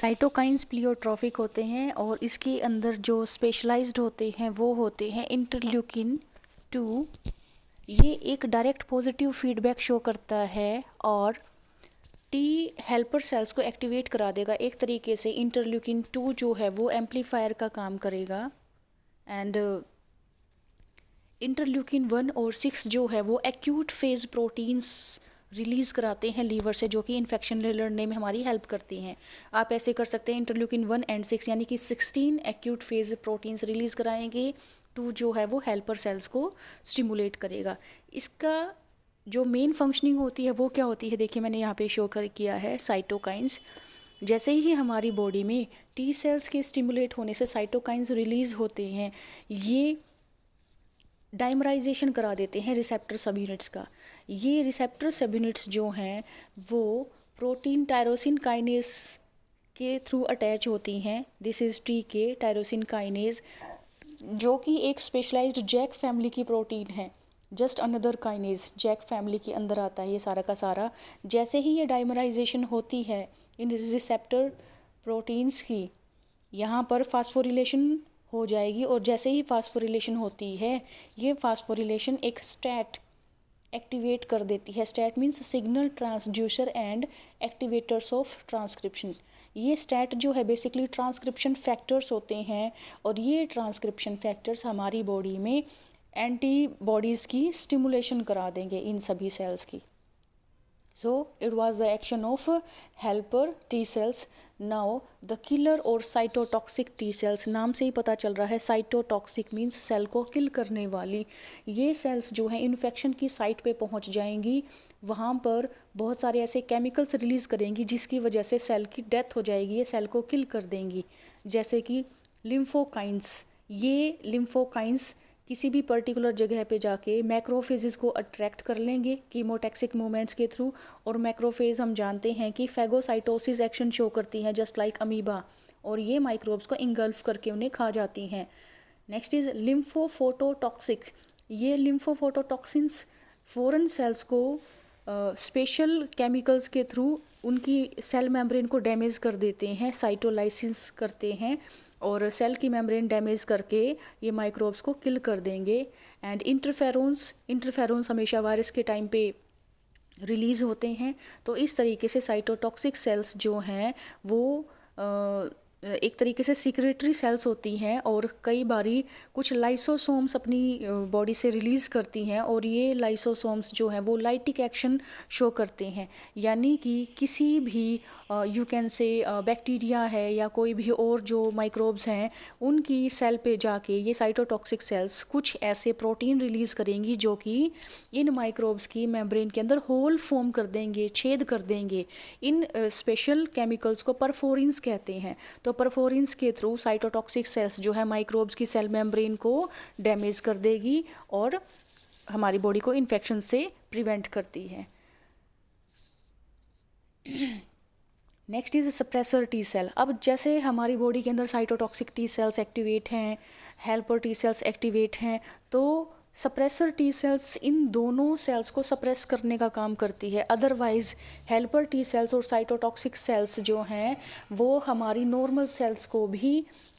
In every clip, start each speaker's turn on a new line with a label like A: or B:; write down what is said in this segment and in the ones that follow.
A: Cytokines प्लियोट्रॉफिक होते हैं और इसके अंदर जो स्पेशलाइज्ड होते हैं वो होते हैं इंटरल्यूकिन 2। ये एक डायरेक्ट पॉजिटिव फीडबैक शो करता है और टी हेल्पर सेल्स को एक्टिवेट करा देगा। एक तरीके से इंटरल्यूकिन 2 जो है वो एम्पलीफायर का काम करेगा। एंड इंटरल्यूकिन 1 और 6 जो है वो एक्यूट फेज प्रोटीन्स रिलीज़ कराते हैं लीवर से, जो कि इन्फेक्शन लड़ने में हमारी हेल्प करती हैं। आप ऐसे कर सकते हैं, इंटरल्यूकिन 1 एंड 6 यानी कि 16 एक्यूट फेज प्रोटीन्स रिलीज़ कराएंगे, 2 जो है वो हेल्पर सेल्स को स्टिमुलेट करेगा। इसका जो मेन फंक्शनिंग होती है वो क्या होती है, देखिए मैंने यहाँ पे शो कर किया है साइटोकाइंस। जैसे ही हमारी बॉडी में टी सेल्स के स्टिमुलेट होने से साइटोकाइंस रिलीज़ होते हैं, ये डाइमराइजेशन करा देते हैं रिसेप्टर सब यूनिट्स का। ये रिसेप्टर सब यूनिट्स जो हैं वो प्रोटीन टायरोसिन काइनेज के थ्रू अटैच होती हैं। This is T K tyrosine kinase, जो कि एक स्पेशलाइज्ड जैक फैमिली की प्रोटीन है। Just another kinase JAK family के अंदर आता है ये सारा का सारा। जैसे ही ये डाइमराइजेशन होती है इन रिसेप्टर प्रोटीन्स की, यहाँ पर फास्फोरिलेशन हो जाएगी और जैसे ही फास्फोरिलेशन होती है, ये फास्फोरिलेशन एक स्टैट एक्टिवेट कर देती है। STAT means signal transducer and activators of transcription. ये स्टैट जो है बेसिकली ट्रांसक्रिप्शन फैक्टर्स होते हैं और ये ट्रांसक्रिप्शन फैक्टर्स हमारी बॉडी में एंटीबॉडीज़ की स्टिमुलेशन करा देंगे इन सभी सेल्स की। So it was the action of helper T cells. Now the killer और cytotoxic T cells, नाम से ही पता चल रहा है cytotoxic means सेल को किल करने वाली। ये सेल्स जो हैं इन्फेक्शन की साइट पे पहुंच जाएंगी, वहाँ पर बहुत सारे ऐसे केमिकल्स रिलीज़ करेंगी जिसकी वजह से सेल की डेथ हो जाएगी, ये सेल को किल कर देंगी। जैसे कि लिम्फोकाइंस, ये लिम्फोकाइंस किसी भी पर्टिकुलर जगह पे जाके मैक्रोफेजेस को अट्रैक्ट कर लेंगे कीमोटैक्सिक मूवमेंट्स के थ्रू। और मैक्रोफेज हम जानते हैं कि फैगोसाइटोसिस एक्शन शो करती हैं जस्ट लाइक अमीबा, और ये माइक्रोब्स को इंगल्फ करके उन्हें खा जाती हैं। Next is lymphotoxic. ये लिम्फोफोटोटॉक्सिन्स फॉरेन सेल्स को स्पेशल केमिकल्स के थ्रू उनकी सेल मेम्ब्रेन को डैमेज कर देते हैं, साइटोलाइसिस करते हैं और सेल की मेम्ब्रेन डैमेज करके ये माइक्रोब्स को किल कर देंगे। एंड इंटरफेरोन्स हमेशा वायरस के टाइम पे रिलीज़ होते हैं। तो इस तरीके से साइटोटॉक्सिक सेल्स जो हैं वो एक तरीके से सिक्रेटरी सेल्स होती हैं और कई बारी कुछ लाइसोसोम्स अपनी बॉडी से रिलीज़ करती हैं और ये लाइसोसोम्स जो हैं वो लाइटिक एक्शन शो करते हैं। यानी कि किसी भी यू कैन से बैक्टीरिया है या कोई भी और जो माइक्रोब्स हैं उनकी सेल पे जाके ये साइटोटॉक्सिक सेल्स कुछ ऐसे प्रोटीन रिलीज़ करेंगी जो कि इन माइक्रोब्स की मेम्ब्रेन के अंदर होल फॉर्म कर देंगे, छेद कर देंगे। इन स्पेशल केमिकल्स को परफोरिन्स कहते हैं। तो परफोरिन्स के थ्रू साइटोटॉक्सिक सेल्स जो है माइक्रोब्स की सेल मेम्ब्रेन को डैमेज कर देगी और हमारी बॉडी को इन्फेक्शन से प्रिवेंट करती है। Next is suppressor T cell. अब जैसे हमारी बॉडी के अंदर साइटोटॉक्सिक टी सेल्स एक्टिवेट हैं, हेल्पर टी सेल्स एक्टिवेट हैं, तो सप्रेसर टी सेल्स इन दोनों सेल्स को सप्रेस करने का काम करती है। अदरवाइज हेल्पर टी सेल्स और साइटोटॉक्सिक सेल्स जो हैं वो हमारी नॉर्मल सेल्स को भी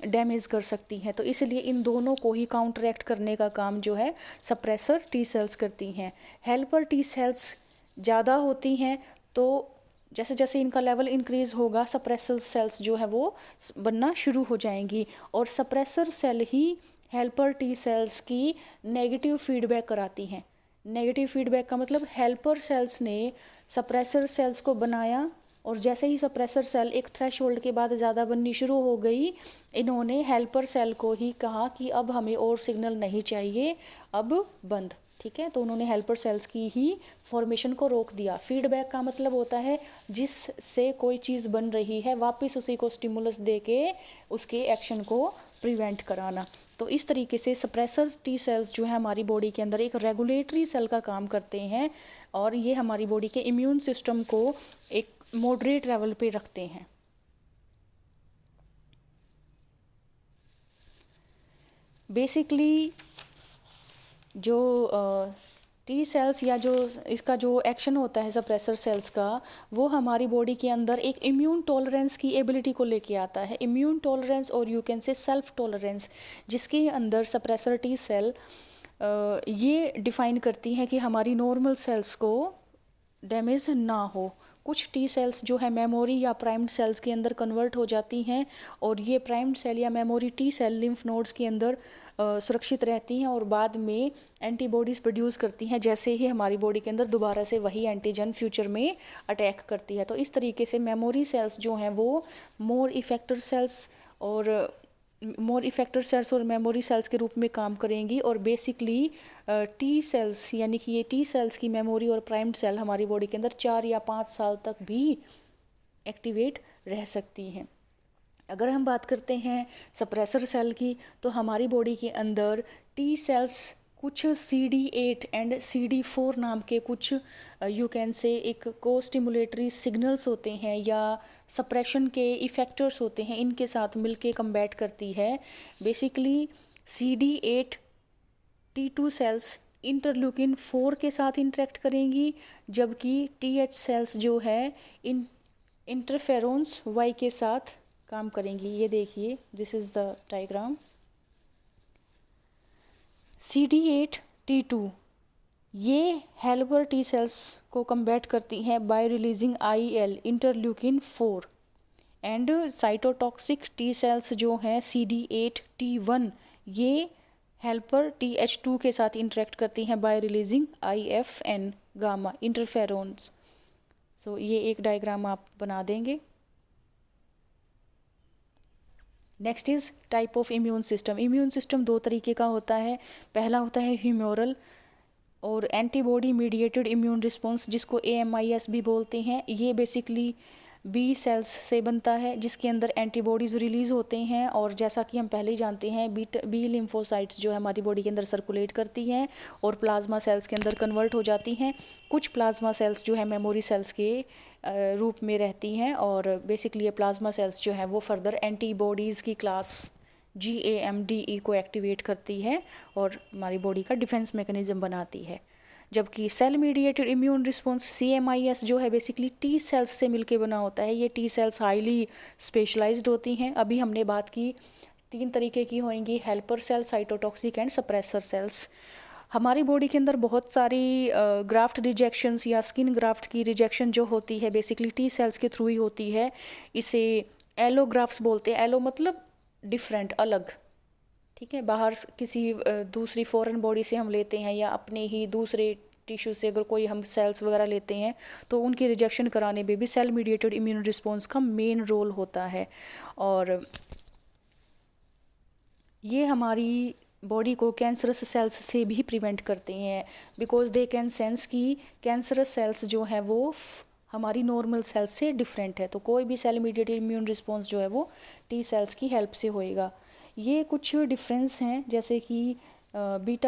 A: डैमेज कर सकती हैं। तो इसलिए इन दोनों को ही काउंटरएक्ट करने का काम जो है सप्रेसर टी सेल्स करती हैं। हेल्पर टी सेल्स ज़्यादा होती हैं तो जैसे जैसे इनका लेवल इंक्रीज़ होगा सप्रेसर सेल्स जो है वो बनना शुरू हो जाएंगी और सप्रेसर सेल ही हेल्पर टी सेल्स की नेगेटिव फीडबैक कराती हैं। नेगेटिव फीडबैक का मतलब हेल्पर सेल्स ने सप्रेसर सेल्स को बनाया और जैसे ही सप्रेसर सेल एक थ्रेशोल्ड के बाद ज़्यादा बननी शुरू हो गई, इन्होंने हेल्पर सेल को ही कहा कि अब हमें और सिग्नल नहीं चाहिए, अब बंद। ठीक है, तो उन्होंने हेल्पर सेल्स की ही फॉर्मेशन को रोक दिया। फीडबैक का मतलब होता है जिससे कोई चीज़ बन रही है वापस उसी को स्टिमुलस दे के उसके एक्शन को प्रिवेंट कराना। तो इस तरीके से सप्रेसर टी सेल्स जो है हमारी बॉडी के अंदर एक रेगुलेटरी सेल का काम करते हैं और ये हमारी बॉडी के इम्यून सिस्टम को एक मॉडरेट लेवल पे रखते हैं। बेसिकली जो टी सेल्स या जो इसका जो एक्शन होता है सप्रेसर सेल्स का, वो हमारी बॉडी के अंदर एक इम्यून टॉलरेंस की एबिलिटी को लेके आता है। इम्यून टॉलरेंस और you can say self tolerance, जिसके अंदर सप्रेसर टी सेल ये डिफाइन करती हैं कि हमारी नॉर्मल सेल्स को डैमेज ना हो। कुछ टी सेल्स जो है मेमोरी या प्राइम्ड सेल्स के अंदर कन्वर्ट हो जाती हैं, और ये प्राइम्ड सेल या memory T cell lymph nodes के अंदर सुरक्षित रहती हैं और बाद में एंटीबॉडीज़ प्रोड्यूस करती हैं, जैसे ही हमारी बॉडी के अंदर दोबारा से वही एंटीजन फ्यूचर में अटैक करती है। तो इस तरीके से मेमोरी सेल्स जो हैं वो मोर इफेक्टर सेल्स और मेमोरी सेल्स के रूप में काम करेंगी, और बेसिकली टी सेल्स यानी कि ये टी सेल्स की मेमोरी और प्राइम्ड सेल हमारी बॉडी के अंदर 4 या 5 साल तक भी एक्टिवेट रह सकती हैं। अगर हम बात करते हैं सप्रेसर सेल की, तो हमारी बॉडी के अंदर टी सेल्स कुछ CD8 एंड CD4 नाम के कुछ यू कैन से एक को स्टिमुलेटरी सिग्नल्स होते हैं या सप्रेशन के इफेक्टर्स होते हैं, इनके साथ मिलके कम्बैट करती है। Basically CD8 T2 sales interleukin 4 के साथ इंटरेक्ट करेंगी, जबकि TH सेल्स जो है इंटरफेरोन्स Y के साथ काम करेंगी। ये देखिए, this is the diagram. CD8 T2 ये हेल्पर टी सेल्स को कम्बैट करती हैं by releasing IL interleukin 4, and cytotoxic T sales जो हैं CD8 T1 ये हेल्पर TH2 के साथ इंटरेक्ट करती हैं by releasing IFN gamma interferons. So ये एक डायग्राम आप बना देंगे। Next is type of immune system. Immune system 2 तरीके का होता है। पहला होता है ह्यूमोरल और एंटीबॉडी मीडिएटेड इम्यून रिस्पॉन्स, जिसको AMIS भी बोलते हैं। ये बेसिकली बी सेल्स से बनता है, जिसके अंदर एंटीबॉडीज़ रिलीज़ होते हैं, और जैसा कि हम पहले ही जानते हैं बी लिम्फोसाइट्स जो है हमारी बॉडी के अंदर सर्कुलेट करती हैं और प्लाज्मा सेल्स के अंदर कन्वर्ट हो जाती हैं। कुछ प्लाज्मा सेल्स जो है मेमोरी सेल्स के रूप में रहती हैं, और बेसिकली ये प्लाज्मा सेल्स जो है वो फर्दर एंटीबॉडीज़ की क्लास GAMDE को एक्टिवेट करती है और हमारी बॉडी का डिफेंस मैकेनिज्म बनाती है। जबकि cell mediated immune response CMIS जो है बेसिकली टी सेल्स से मिलके बना होता है। ये टी सेल्स हाईली स्पेशलाइज्ड होती हैं। अभी हमने बात की 3 तरीके की होंगी, helper cell, cytotoxic and suppressor cells. हमारी बॉडी के अंदर बहुत सारी ग्राफ्ट रिजेक्शंस या स्किन ग्राफ्ट की रिजेक्शन जो होती है बेसिकली टी सेल्स के थ्रू ही होती है। इसे एलोग्राफ्ट्स बोलते हैं। एलो मतलब डिफरेंट, अलग, ठीक है। बाहर किसी दूसरी फॉरेन बॉडी से हम लेते हैं या अपने ही दूसरे टिश्यू से अगर कोई हम सेल्स वगैरह लेते हैं तो उनकी रिजेक्शन कराने में भी सेल मीडिएटेड इम्यून रिस्पॉन्स का मेन रोल होता है। और ये हमारी बॉडी को कैंसरस सेल्स से भी प्रिवेंट करते हैं, बिकॉज दे कैन सेंस कि कैंसरस सेल्स जो है वो हमारी नॉर्मल सेल्स से डिफरेंट है। तो कोई भी सेल मीडिएटेड इम्यून रिस्पॉन्स जो है वो टी सेल्स की हेल्प से होएगा। ये कुछ डिफरेंस हैं, जैसे कि बी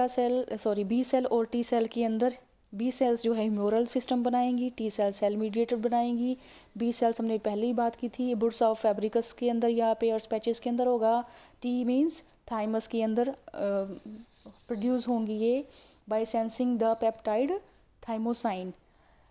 A: सेल और टी सेल के अंदर बी सेल्स जो है ह्यूमोरल सिस्टम बनाएंगी, टी सेल सेल मीडिएटेड बनाएंगी। बी सेल्स हमने पहले ही बात की थी, बुड्स ऑफ फैब्रिकस के अंदर या पेयर्स पैचेस के अंदर होगा। टी मीन्स थाइमस के अंदर प्रोड्यूस होंगी ये by sensing the peptide thymosin.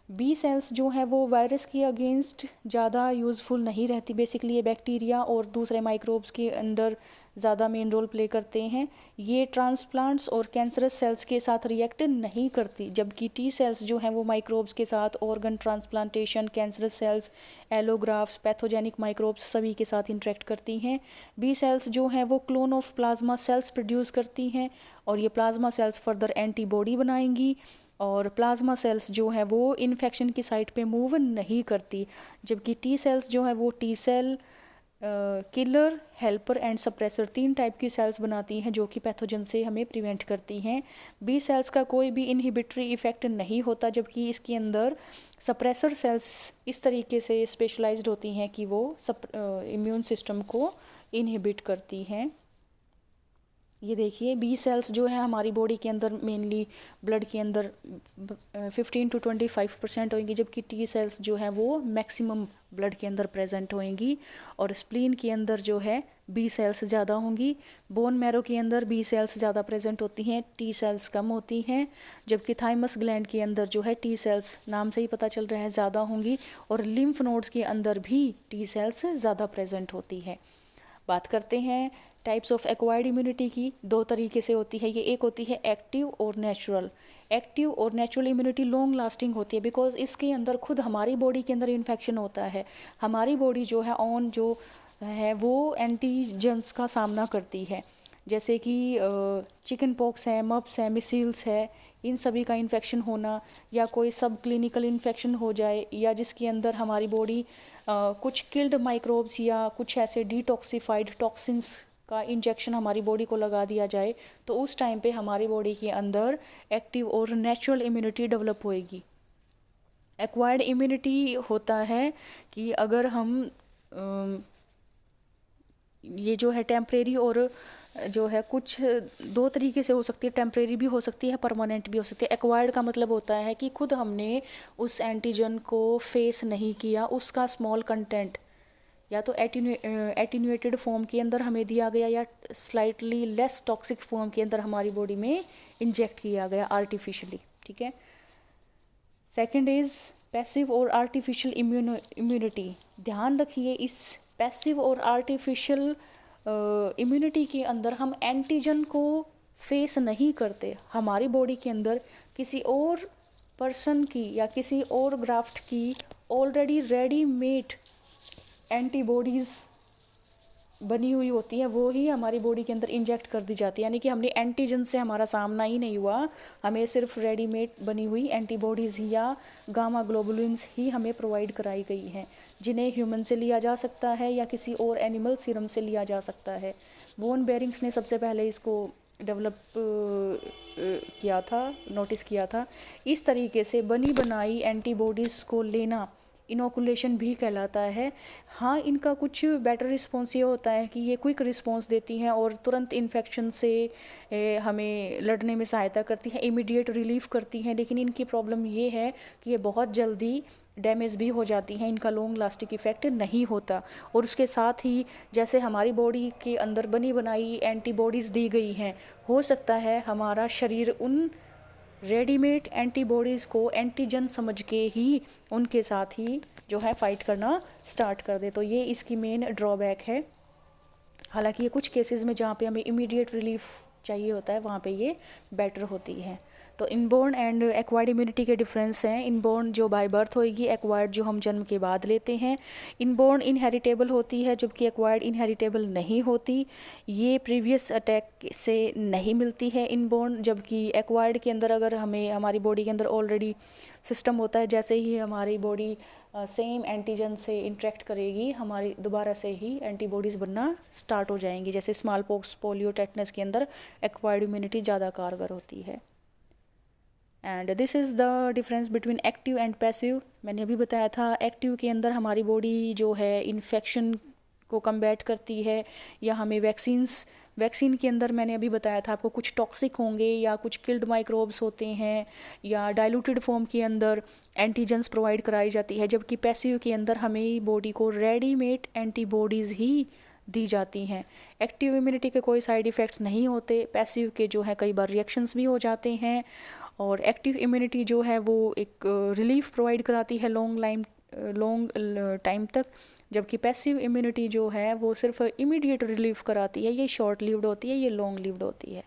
A: B cells जो है वो वायरस के अगेंस्ट ज़्यादा यूज़फुल नहीं रहती। बेसिकली ये बैक्टीरिया और दूसरे माइक्रोब्स के अंदर ज़्यादा मेन रोल प्ले करते हैं। ये ट्रांसप्लांट्स और कैंसरस सेल्स के साथ रिएक्ट नहीं करती, जबकि टी सेल्स जो हैं वो माइक्रोब्स के साथ organ transplantation, cancerous cells, allografts, pathogenic microbes सभी के साथ इंटरेक्ट करती हैं। बी सेल्स जो हैं वो clone of plasma cells produce करती हैं, और ये प्लाज्मा सेल्स फर्दर एंटीबॉडी बनाएंगी। और प्लाज्मा सेल्स जो है वो इन्फेक्शन की साइट पे मूव नहीं करती, जबकि टी सेल्स जो है वो T cell killer, helper and suppressor 3 type की सेल्स बनाती हैं जो कि पैथोजन से हमें प्रिवेंट करती हैं। बी सेल्स का कोई भी इनहिबिटरी इफेक्ट नहीं होता, जबकि इसके अंदर सप्रेसर सेल्स इस तरीके से स्पेशलाइज्ड होती हैं कि वो इम्यून सिस्टम को इनहिबिट करती हैं। ये देखिए बी सेल्स जो है हमारी बॉडी के अंदर मेनली ब्लड के अंदर 15 to 25% होंगी, जबकि टी सेल्स जो है वो मैक्सिमम ब्लड के अंदर प्रेजेंट होंगी। और स्प्लीन के अंदर जो है बी सेल्स ज़्यादा होंगी। बोन मैरो के अंदर बी सेल्स ज़्यादा प्रेजेंट होती हैं, टी सेल्स कम होती हैं। जबकि थाइमस ग्लैंड के अंदर जो है टी सेल्स, नाम से ही पता चल रहा है, ज़्यादा होंगी। और लिम्फ नोड्स के अंदर भी टी सेल्स ज़्यादा प्रेजेंट होती है। बात करते हैं टाइप्स ऑफ एक्वायर्ड इम्यूनिटी की। दो तरीके से होती है ये, एक होती है एक्टिव और नेचुरल। एक्टिव और नेचुरल इम्यूनिटी लॉन्ग लास्टिंग होती है, बिकॉज इसके अंदर खुद हमारी बॉडी के अंदर इन्फेक्शन होता है। हमारी बॉडी जो है ऑन जो है वो एंटीजेंस का सामना करती है, जैसे कि चिकन पॉक्स है, मप्स है, मिसील्स है, इन सभी का इन्फेक्शन होना, या कोई सब क्लिनिकल इन्फेक्शन हो जाए, या जिसके अंदर हमारी बॉडी कुछ किल्ड माइक्रोब्स या कुछ ऐसे डिटॉक्सिफाइड टॉक्सिन्स का इंजेक्शन हमारी बॉडी को लगा दिया जाए, तो उस टाइम पे हमारी बॉडी के अंदर एक्टिव और नेचुरल इम्यूनिटी डेवलप होएगी। एक्वायर्ड इम्यूनिटी होता है कि अगर हम ये जो है टेम्परेरी और जो है कुछ दो तरीके से हो सकती है, टेम्परेरी भी हो सकती है, परमानेंट भी हो सकती है। एक्वायर्ड का मतलब होता है कि खुद हमने उस एंटीजन को फेस नहीं किया, उसका स्मॉल कंटेंट या तो एटीन्यूएटेड फॉर्म के अंदर हमें दिया गया या स्लाइटली लेस टॉक्सिक फॉर्म के अंदर हमारी बॉडी में इंजेक्ट किया गया आर्टिफिशियली। ठीक है। सेकंड इज़ पैसिव और आर्टिफिशियल इम्यूनिटी। ध्यान रखिए, इस पैसिव और आर्टिफिशियल इम्यूनिटी के अंदर हम एंटीजन को फेस नहीं करते। हमारी बॉडी के अंदर किसी और पर्सन की या किसी और ग्राफ्ट की ऑलरेडी रेडीमेड एंटीबॉडीज़ बनी हुई होती हैं, वो ही हमारी बॉडी के अंदर इंजेक्ट कर दी जाती है। यानी कि हमने एंटीजन से हमारा सामना ही नहीं हुआ, हमें सिर्फ रेडीमेड बनी हुई एंटीबॉडीज़ या गामा ग्लोबुलिन्स ही हमें प्रोवाइड कराई गई हैं, जिन्हें ह्यूमन से लिया जा सकता है या किसी और एनिमल सीरम से लिया जा सकता है। वॉन बेरिंग्स ने सबसे पहले इसको डेवलप किया था, नोटिस किया था। इस तरीके से बनी बनाई एंटीबॉडीज़ को लेना इनोकुलेशन भी कहलाता है। हाँ, इनका कुछ बेटर रिस्पॉन्स ये होता है कि ये क्विक रिस्पॉन्स देती हैं और तुरंत इन्फेक्शन से हमें लड़ने में सहायता करती हैं, इमीडिएट रिलीफ करती हैं। लेकिन इनकी प्रॉब्लम ये है कि ये बहुत जल्दी डैमेज भी हो जाती हैं, इनका लॉन्ग लास्टिंग इफ़ेक्ट नहीं होता। और उसके साथ ही जैसे हमारी बॉडी के अंदर बनी बनाई एंटीबॉडीज़ दी गई हैं, हो सकता है हमारा शरीर उन रेडीमेड एंटीबॉडीज़ को एंटीजन समझ के ही उनके साथ ही जो है फ़ाइट करना स्टार्ट कर दे। तो ये इसकी मेन ड्रॉबैक है। हालांकि ये कुछ केसेस में जहाँ पे हमें इमीडिएट रिलीफ चाहिए होता है, वहाँ पे ये बेटर होती है। तो इनबोर्न एंड एक्वायर्ड इम्यूनिटी के डिफरेंस हैं। इनबोर्न जो बाय बर्थ होएगी, एक्वायर्ड जो हम जन्म के बाद लेते हैं। इनबोर्न इनहेरिटेबल होती है, जबकि एक्वायर्ड इनहेरिटेबल नहीं होती। ये प्रीवियस अटैक से नहीं मिलती है इनबोर्न, जबकि एक्वायर्ड के अंदर अगर हमें हमारी बॉडी के अंदर ऑलरेडी सिस्टम होता है, जैसे ही हमारी बॉडी सेम एंटीजन से इंटरेक्ट करेगी, हमारी दोबारा से ही एंटीबॉडीज़ बनना स्टार्ट हो जाएंगी। जैसे स्मॉल पॉक्स, पोलियो, टेटनस के अंदर एक्वायर्ड इम्यूनिटी ज़्यादा कारगर होती है। And this is the difference between active and passive. मैंने अभी बताया था एक्टिव के अंदर हमारी बॉडी जो है इन्फेक्शन को कम्बैट करती है, या हमें वैक्सीन के अंदर मैंने अभी बताया था आपको कुछ टॉक्सिक होंगे या कुछ किल्ड माइक्रोब्स होते हैं, या डाइल्यूटेड फॉर्म के अंदर एंटीजेंस प्रोवाइड कराई जाती है। जबकि पैसिव के अंदर हमें बॉडी को रेडीमेड एंटीबॉडीज़ ही दी जाती हैं। एक्टिव इम्यूनिटी के कोई साइड इफ़ेक्ट्स नहीं होते, पैसिव के जो है कई बार रिएक्शंस भी हो जाते हैं। और एक्टिव इम्यूनिटी जो है वो एक रिलीफ प्रोवाइड कराती है लॉन्ग टाइम तक, जबकि पैसिव इम्यूनिटी जो है वो सिर्फ इमीडिएट रिलीफ कराती है। ये शॉर्ट लिव्ड होती है, ये लॉन्ग लिव्ड होती है।